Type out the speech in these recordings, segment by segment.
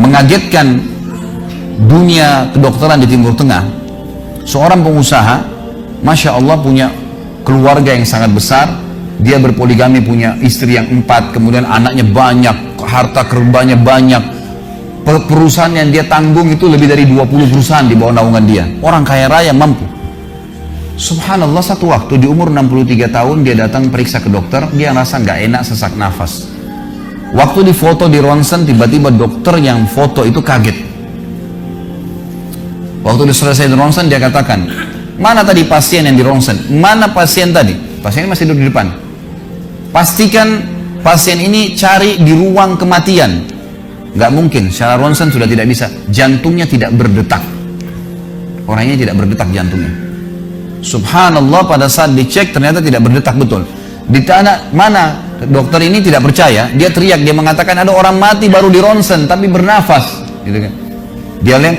mengagetkan dunia kedokteran di Timur Tengah. Seorang pengusaha, Masya Allah, punya keluarga yang sangat besar. Dia berpoligami, punya istri yang 4, kemudian anaknya banyak, harta kerbanya banyak. Perusahaan yang dia tanggung itu lebih dari 20 perusahaan di bawah naungan dia. Orang kaya raya, mampu. Subhanallah, satu waktu di umur 63 tahun dia datang periksa ke dokter. Dia rasa nggak enak, sesak nafas. Waktu difoto di ronsen, tiba-tiba dokter yang foto itu kaget. Waktu selesai di ronsen, dia katakan, mana tadi pasien yang di ronsen? Mana pasien tadi? Pasien masih duduk di depan. Pastikan pasien ini cari di ruang kematian. Nggak mungkin, secara ronsen sudah tidak bisa. Jantungnya tidak berdetak. Orangnya tidak berdetak jantungnya. Subhanallah, pada saat dicek ternyata tidak berdetak betul. Di tanah mana dokter ini tidak percaya, dia teriak, dia mengatakan ada orang mati baru di ronsen tapi bernafas, gitu kan.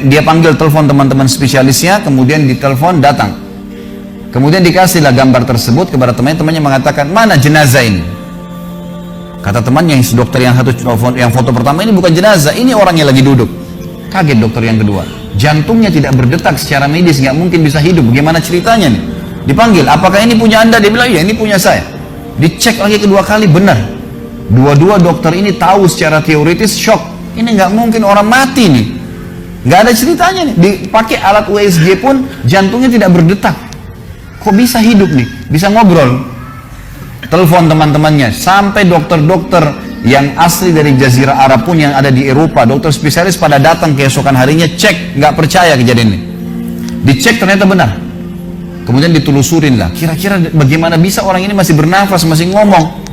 Dia panggil telepon teman-teman spesialisnya, kemudian ditelepon datang. Kemudian dikasihlah gambar tersebut kepada temannya mengatakan, mana jenazah ini? Kata temannya, yang dokter yang satu yang foto pertama, ini bukan jenazah, ini orang yang lagi duduk. Kaget dokter yang kedua, jantungnya tidak berdetak secara medis, nggak mungkin bisa hidup. Bagaimana ceritanya nih? Dipanggil, apakah ini punya Anda? Dia bilang, iya ini punya saya. Dicek lagi kedua kali, benar. Dua-dua dokter ini tahu secara teoritis, shock. Ini nggak mungkin orang mati nih. Nggak ada ceritanya nih. Dipakai alat USG pun jantungnya tidak berdetak. Kok bisa hidup nih? Bisa ngobrol. Telepon teman-temannya. Sampai dokter-dokter yang asli dari Jazirah Arab pun yang ada di Eropa, dokter spesialis pada datang keesokan harinya, cek, nggak percaya kejadian ini. Dicek ternyata benar. Kemudian ditelusurin lah, kira-kira bagaimana bisa orang ini masih bernafas, masih ngomong.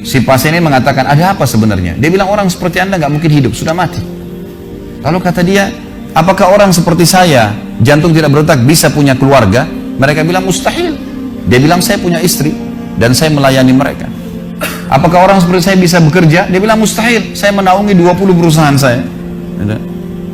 Si pasien ini mengatakan, ada apa sebenarnya? Dia bilang, orang seperti Anda nggak mungkin hidup, sudah mati. Lalu kata dia, apakah orang seperti saya, jantung tidak berdetak, bisa punya keluarga? Mereka bilang, mustahil. Dia bilang, saya punya istri, dan saya melayani mereka. Apakah orang seperti saya bisa bekerja? Dia bilang, mustahil, saya menaungi 20 perusahaan saya.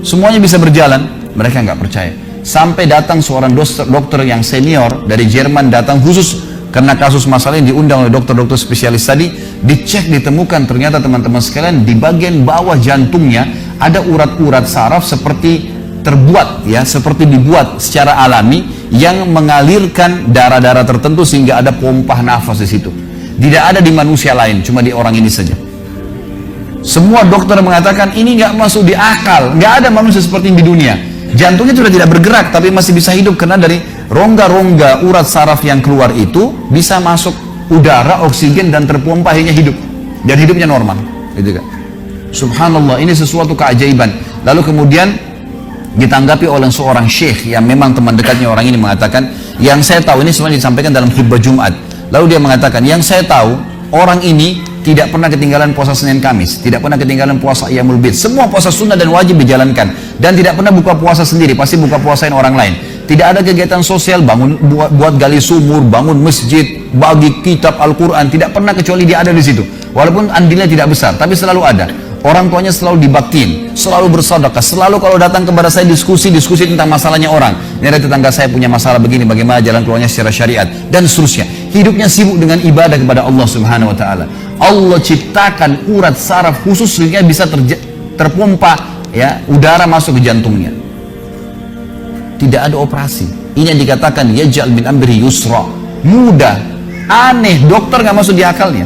Semuanya bisa berjalan. Mereka nggak percaya. Sampai datang seorang dokter yang senior dari Jerman, datang khusus karena kasus masalah ini, diundang oleh dokter-dokter spesialis tadi. Dicek, ditemukan ternyata teman-teman sekalian, di bagian bawah jantungnya ada urat-urat saraf seperti terbuat, ya, seperti dibuat secara alami yang mengalirkan darah-darah tertentu sehingga ada pompa nafas di situ. Tidak ada di manusia lain, cuma di orang ini saja. Semua dokter mengatakan ini nggak masuk di akal, nggak ada manusia seperti ini di dunia. Jantungnya sudah tidak bergerak tapi masih bisa hidup karena dari rongga-rongga urat saraf yang keluar itu bisa masuk udara, oksigen, dan terpompa, akhirnya hidup dan hidupnya normal, gitu kan. Subhanallah, ini sesuatu keajaiban. Lalu kemudian ditanggapi oleh seorang syekh yang memang teman dekatnya orang ini, mengatakan, yang saya tahu, ini semuanya disampaikan dalam khutbah Jumat. Lalu dia mengatakan, yang saya tahu, orang ini tidak pernah ketinggalan puasa Senin Kamis, tidak pernah ketinggalan puasa Ayyamul Bid, semua puasa sunnah dan wajib dijalankan, dan tidak pernah buka puasa sendiri, pasti buka puasain orang lain. Tidak ada kegiatan sosial, bangun buat gali sumur, bangun masjid, bagi kitab Al-Quran, tidak pernah kecuali dia ada di situ. Walaupun andilnya tidak besar, tapi selalu ada. Orang tuanya selalu dibaktiin, selalu bersedekah, selalu kalau datang kepada saya diskusi tentang masalahnya orang. Ini ada tetangga saya punya masalah begini, bagaimana jalan keluarnya secara syariat, dan seterusnya. Hidupnya sibuk dengan ibadah kepada Allah Subhanahu Wa Taala. Allah ciptakan urat saraf khusus sehingga bisa terpompa, ya, udara masuk ke jantungnya. Tidak ada operasi. Ini yang dikatakan yaj'al min amri yusra, mudah, aneh, dokter nggak masuk di akalnya.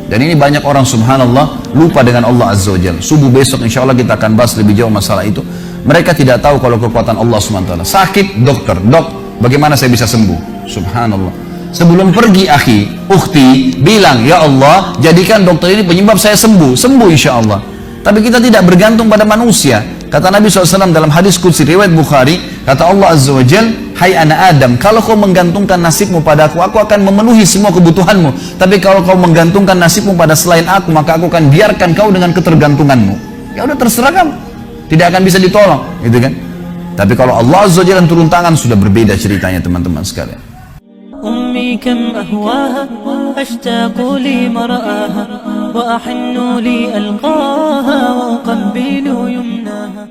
Dan ini banyak orang subhanallah lupa dengan Allah Azza wa Jalla. Subuh besok insya Allah kita akan bahas lebih jauh masalah itu. Mereka tidak tahu kalau kekuatan Allah SWT. Sakit, dokter, dok, bagaimana saya bisa sembuh? Subhanallah. Sebelum pergi akhi, ukhti, bilang, ya Allah, jadikan dokter ini penyebab saya sembuh insya Allah. Tapi kita tidak bergantung pada manusia. Kata Nabi SAW dalam hadis qudsi riwayat Bukhari, kata Allah Azza wa Jal, hai anak Adam, kalau kau menggantungkan nasibmu padaku, aku akan memenuhi semua kebutuhanmu. Tapi kalau kau menggantungkan nasibmu pada selain aku, maka aku akan biarkan kau dengan ketergantunganmu. Ya udah, terserah kamu, tidak akan bisa ditolong, gitu kan. Tapi kalau Allah Azza wa Jal turun tangan, sudah berbeda ceritanya teman-teman sekalian. أمي كم أهواها أشتاق لمرآها وأحن لألقاها وأقبل يمناها.